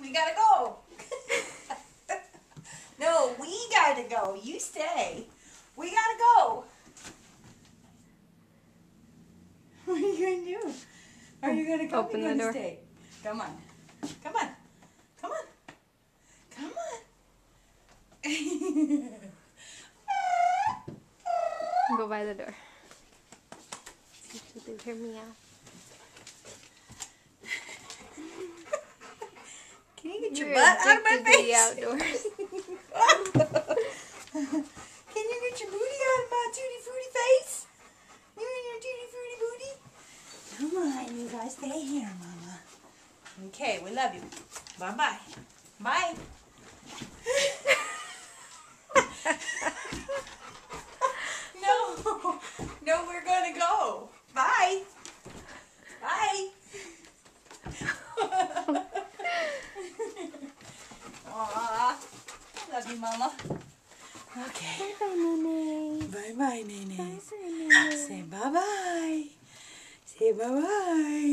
We gotta go. No, we gotta go. You stay. We gotta go. What are you gonna do? Are you gonna come? Open You're the gonna door. stay. Come on. Come on. Come on. Come on. Go by the door. See if they hear me out. Can you get your You're butt out of my addicted to the face? outdoors. Can you get your booty out of my tutti frutti face? You and your tutti frutti booty? Come on, you guys stay here, Mama. Okay, we love you. Bye-bye. Bye. No. No, we're gonna go. Bye. Bye. Aw. Love you, Mama. Okay. Bye, Nene. Bye-bye, Nene. Bye, Nene. Say bye-bye. Say bye-bye.